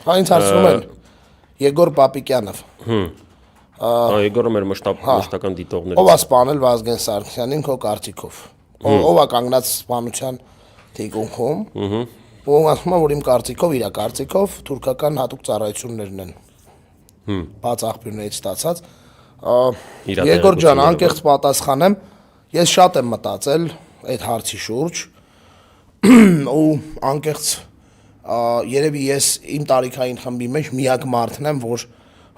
Հա ինձ հարցնում են Եգոր Պապիկյանով։ Եգորը մեր մշտական դիտողներից։ Ով է սպանել Վազգեն Սարգսյանին քո կարծիքով։ Ով է կանգնած սպանության թիկունքում։ Ով ասում է, որ իմ կարծիքով, իր կարծիքով թուրքական հատուկ ծառայություններն են։ Բաց աղբյուրներից ստացած։ Եգոր ջան, անկեղծ պատասխանեմ, ես շատ եմ մտածել այդ հարցի շուրջ ու անկեղծ երևի ես իմ տարիքային խմբի մեջ միակ մարդն եմ, որ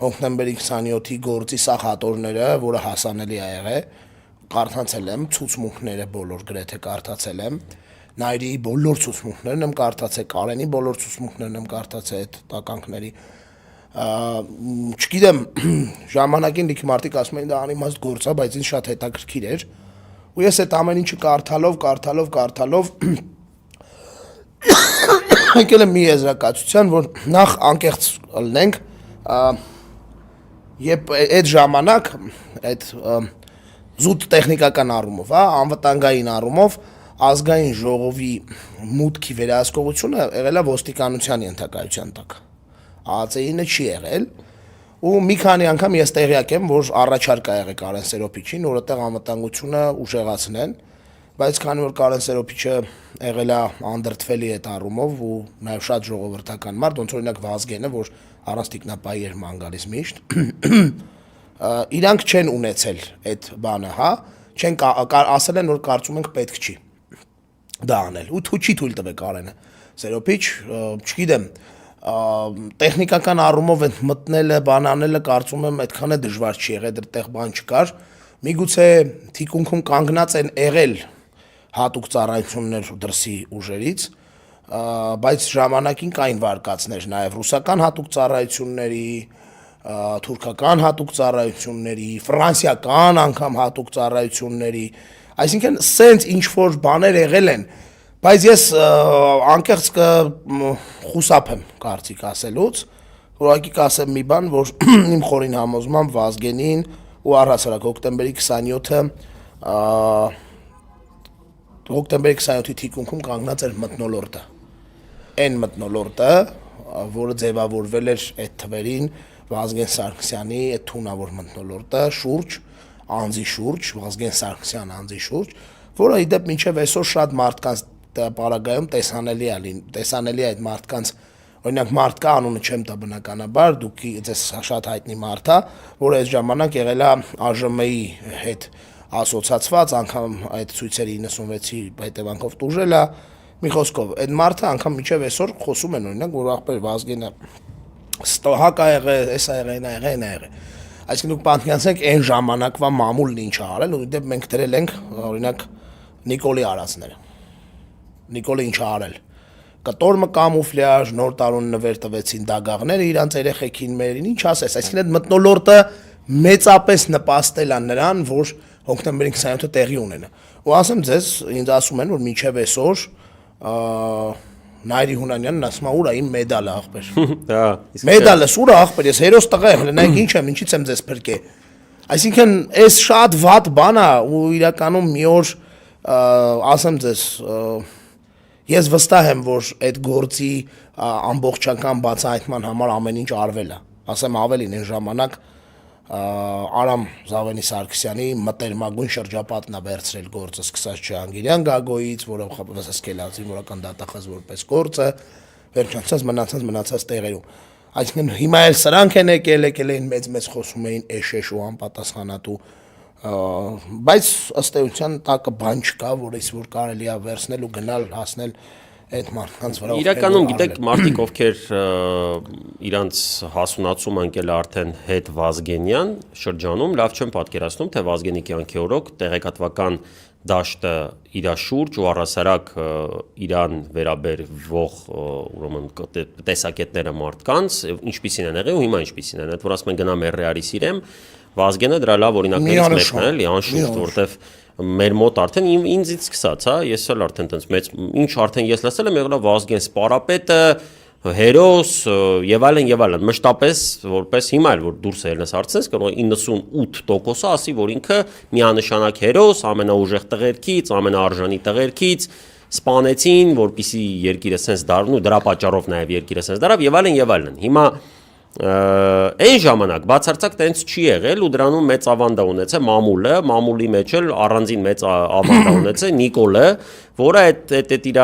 հոկտեմբերի 27-ի գործի սաղ հատորները, որը հասանելի է եղել, կարդացել եմ, ցուցմունքները բոլոր գրեթե կարդացել եմ, Նայրի բոլոր ցուցմունքներն եմ կարդացել, Կարենի բոլոր ցուցմունքներն եմ կարդացել այդ տականքների։ Չգիտեմ, ժամանակին լիք մարդիկ ասում էին դա անիմաստ գործ է, բայց ինձ շատ հետաքրքիր էր։ Ու ես այդ ամեն ինչը կարդալով եկել եմ մի եզրակացության, որ նախ անկեղծ լինենք, երբ այդ ժամանակ, այդ զուտ տեխնիկական առումով, անվտանգային առումով, ազգային ժողովի մուտքի վերահսկողությունը եղել է ոստիկանության ենթակայության տակ։ ԱԱԾ-ինը չի եղել, ու մի քանի անգամ ես տեղյակ եմ, որ առաջարկ ա եղել Կարեն Սերոպիչին, որ այդտեղ անվտանգությունը ուժեղացնեն, բայց քանի որ Կարեն Սերոպիչը եղել է անդրդվելի այդ առումով ու նաև շատ ժողովրդական մարդ, ոնց օրինակ Վազգենը, որ առանց տիկնապայի էր ման գալիս միշտ, իրանք չեն ունեցել այդ բանը, հա, չեն ասել են, որ կարծում ենք պետք չի դա անել, ու չի թույլ տվել Կարենը Սերոպիչ, չգիտեմ, տեխնիկական առումով այդ մտնելը, բան անելը կարծում եմ այդքան է դժվար չի եղել, դրտեղ բան չկար, միգուցե թիկունքում կանգնած են եղել հատուկ ծառայություններ դրսի ուժերից, բայց ժամանակին կային վարկածներ նաև ռուսական հատուկ ծառայությունների, թուրքական հատուկ ծառայությունների, ֆրանսիական անգամ հատուկ ծառայությունների, այսինքն սենց ինչ-որ բաներ եղել են, բայց ես անկեղծ կխուսափեմ կարծիք ասելուց, որակի կասեմ մի բան, որ իմ խորին համոզմամբ Վազգենին ու առհասարակ հոկտեմբերի 27-ի թիկունքում կանգնած էր մթնոլորտը, այն մթնոլորտը, որը ձևավորվել էր այդ թվերին Վազգեն Սարգսյանի այդ թունավոր մթնոլորտը շուրջ, անձի շուրջ, Վազգեն Սարգսյան անձի շուրջ, որը իդեպ մինչև այսօր շատ մարդկանց պարագայում տեսանելի է այդ մարդկանց, օրինակ մարդ կա, անունը չեմ տա բնականաբար, դուք ձեզ շատ հայտնի մարդ է, որ այդ ժամանակ եղել է ԱԺՄ-ի հետ ասոցացված, անգամ այդ ցույցերի 96-ի հետևանքով տուժել է, մի խոսքով, այդ մարդը անգամ մինչև այսօր խոսում են օրինակ, որ ախպեր Վազգենը ստոհակ ա եղել, էս ա եղել, նա եղել։ Այսինքն դուք պատկերացնեք այն ժամանակվա մամուլն ինչ ա արել, ու դեպ մենք դրել ենք օրինակ Նիկոլի արածները։ Նիկոլը ինչ ա արել։ Կտորմը կամուֆլյաժ, նոր տարուն նվեր տվեցին դագաղները իրանց երեխեքին մերին, ինչ ասես, այսինքն այդ մթնոլորտը մեծապես նպաստել է նրան, որ հոկտեմբերի 27-ը տեղի ունենա։ Ու ասեմ ձեզ, ինձ ասում են, որ մինչև այսօր Նայրի Հունանյանն ասում է ուր է իմ մեդալը ախպեր։ Մեդալը ուր է ախպեր, ես հերոս տղա եմ, նայեք ինչ եմ, ինչից եմ ձեզ փրկե։ Այսինքն այս շատ վատ բան է ու իրականում մի օր ասեմ ձեզ ես վստահ եմ, որ այդ գործի ամբողջական բացահայտման համար ամեն ինչ արվել է։ Ասեմ ավելին այն ժամանակ Արամ Զավենի Սարգսյանի մտերմագույն շրջապատն է վերցրել գործը, սկսած Ջհանգիրյան Գագոյից, որը սկսել է զինվորական դատախազ որպես գործը, վերջացած մնացած տեղերում։ Այսինքն հիմա էլ սրանք են եկել էին մեծ խոսում էին էշեշ ու անպատասխանատու, բայց ըստ էության տակը բան չկա, որ այսօր կարելի է վերցնել ու գնալ հասնել այդ մարդկանց վրա։ Իրականում գիտեք մարդիկ ովքեր իրանց հասունացում ընկել արդեն հետ Վազգենյան շրջանում, լավ չեմ պատկերացնում, թե Վազգենի կյանքի օրոք տեղեկատվական դաշտը իր շուրջ ու առհասարակ իրան վերաբերվող ուրեմն տեսակետները մարդկանց ինչպիսին են եղել ու հիմա ինչպիսին են, այդ որ ասում են գնա մեռրեարի սիրեմ, Վազգենը դրա լավ օրինակներից մեկն է, էլի անշուշտ, որտեվ մեր մոտ արդեն ինձից սկսած, հա, ես էլ արդեն տենց մեծ ինչ արդեն ես լսել եմ եղել Վազգեն սպարապետը, հերոս եւ այլն, մշտապես որպես հիմա էլ որ դուրս ելնես հարցնես, կարող 98%-ը ասի, որ ինքը միանշանակ հերոս, ամենաուժեղ տղերքից, ամենաարժանի տղերքից, սպանեցին, որպեսզի երկիրը sense դառնու, դրա պատճառով նաև երկիրը sense դառավ եւ այլն եւ այլն։ Հիմա այն ժամանակ բացարձակ տենց չի եղել ու դրանում մեծ ավանդ է ունեցել մամուլի մեջ էլ առանձին մեծ ավանդ է ունեցել Նիկոլը, որը այդ իր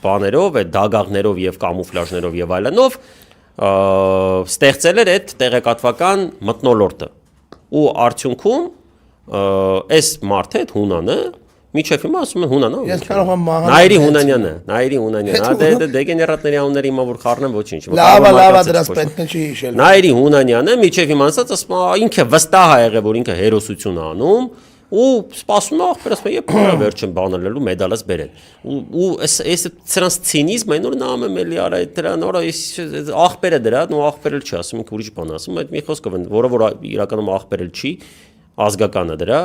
բաներով, այդ դագաղներով եւ կամուֆլաժներով եւ այլնով ստեղծել էր այդ տեղեկատվական մթնոլորտը։ Ու արդյունքում այս մարդը, այդ հունանը, միջև հիմա ասում են հունանա։ Ես կարող եմ մահան։ Նայիրի Հունանյանը, դեգեներատների անունները հիմա որ խառնեմ ոչինչ։ Լավ, դրանց պետք չի հիշել։ Նայիրի Հունանյանը միջև հիմա ասած ինքը վստահ է եղել, որ ինքը հերոսություն է անում ու սպասում է ախպեր, ասում է երբ փոքր վերջին բանալելու մեդալս բերել։ Ու այս սրանց ցինիզմը նոր նամը մելի արա դրա նորը ախպերը դրա, նո ախպերել չի, ասում ինքը ուրիշ բան ասում, այդ մի խոսքով են, որը որ իրականում ախպերել չի, ազգականը դրա,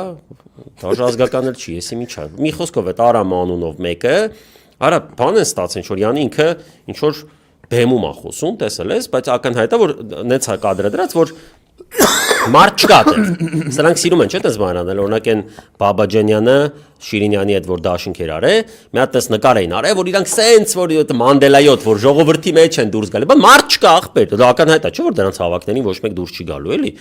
դաժե ազգական էլ չի, եսի միջա։ Մի խոսքով է Արամ անունով մեկը, արա բան են ստացել, որ յանի ինքը ինչ որ բեմում է խոսում, տեսել ես, բայց ակնհայտ է որ նենց է կադրը դրած, որ մարդ չկա դեռ։ Սրանք սիրում են, չէ՞, դες բան անել, օրինակ են Բաբաջանյանը, Շիրինյանի հետ որ դաշինք էր արել, մի հատ տես նկար էին արել, որ իրանք սենց որ Մանդելայոտ, որ ժողովրդի մեջ են դուրս գալի, բայց մարդ չկա ախպեր, դա ակնհայտ է, չէ՞ որ դրանց հավաքներին ոչ մեկ դուրս չի գալու, էլի։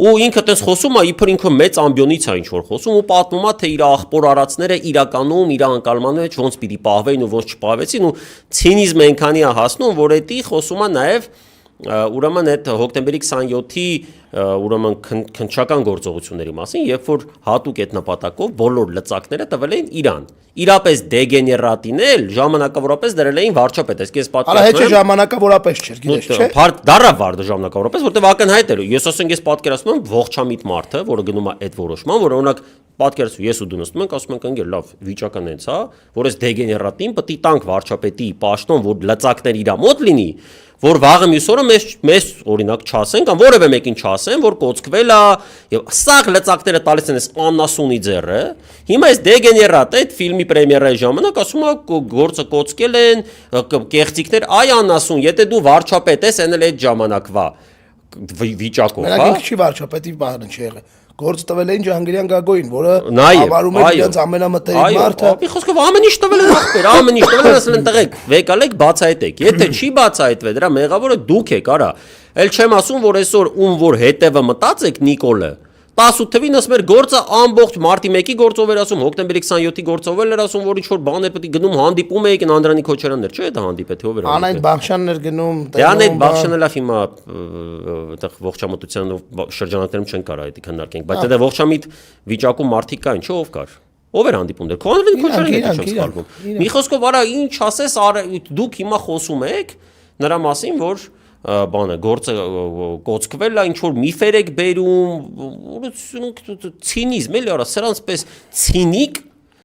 Ու ինքը տես խոսում է, իբր ինքը մեծ ամբիոնից է ինչ որ խոսում ու պատմում է, թե իր աղբոր արածները իրականում իր անկալման մեջ ոնց պիտի պահվեին ու ոնց չպահվեցին ու ցինիզմը այնքանի է հասնում, որ էդի խոսում է նաև ուրեմն այդ հոկտեմբերի 27-ի ուրեմն քննչական գործողությունների մասին, երբ որ հատուկ այդ նպատակով բոլոր լծակները տվել էին Իրան։ Իրապես դեգեներատին էլ ժամանակավորապես դրել էին վարչապետ, այսպես պատկերացնում։ Արա հետ ժամանակավորապես չէր, գիտես, չէ՞։ Դառավ վարդը ժամանակավորապես, որտեվ ակնհայտ էր։ Ես ասենք ես պատկերացնում եմ ողջամիտ մարդը, որը գնում է այդ որոշման, որ օրինակ պատկերացու ես ու դու նստում ենք, ասում ենք ընկեր, լավ, վիճակն էնց, հա, որ այս դեգեներատին պետք է տանք վարչապետի պաշտոն, որ լծակներ իր մոտ լինի, որ վաղը մյուս օրը մեզ օրինակ չասեն կամ որևէ մեկին չասեն, որ կոծկվել է եւ սաղ լծակները տալիս են այս Աննասունի ձեռը։ Հիմա այս դեգեներատը այդ ֆիլմի պրեմիերայի ժամանակ ասում է գործը կոծկել են, կեղծիքներ, այ Աննասուն, եթե դու վարչապետ ես, այն էլ այդ ժամանակվա վիճակով, հա։ Մենակ չի վարչապետի բանը չի եղել։ Գործ տվել էին Ջահանգիրյան Գագոին, որը հավարում էր իրենց ամենամտերիմ մարդը։ Այո, խոսքով ամեն ինչ տվել են ախպեր, ամեն ինչ տվել են, ասել են տղեկ, վեկալեք բացահայտեք։ Եթե չի բացահայտվել, դրա մեղավորը դուք եք, արա։ Էլ չեմ ասում, որ այսօր ում որ հետևը մտածեք Նիկոլը 18 թվին ասում էր գործը ամբողջ մարտի 1-ի գործով էր ասում, հոկտեմբերի 27-ի գործով էր ասում, որ ինչ որ բաներ պետք է գնում հանդիպում էիք Անդրանիկ Քոչարյաններ, չէ՞ դա հանդիպե թե ով էր։ Անայդ Բախշյանն էր գնում։ Դե Անայդ Բախշյանը լավ հիմա այդտեղ ողջամտության շրջանակներում չեն կարող այդ քննարկենք, բայց դա ողջամիտ վիճակում մարտիկ կային, չէ՞ ով կար։ Ով էր հանդիպում դեր։ Անդրանիկ Քոչարյանն էր չեմ սխալվում։ Մի խոսքով արա ինչ ասես, դուք հիմա խոսում եք նրա մասին, որ բանը գործը կոծկվել է, ինչ որ միֆեր եք բերում, ցինիզմ էլի արա, սրանց պես ցինիկ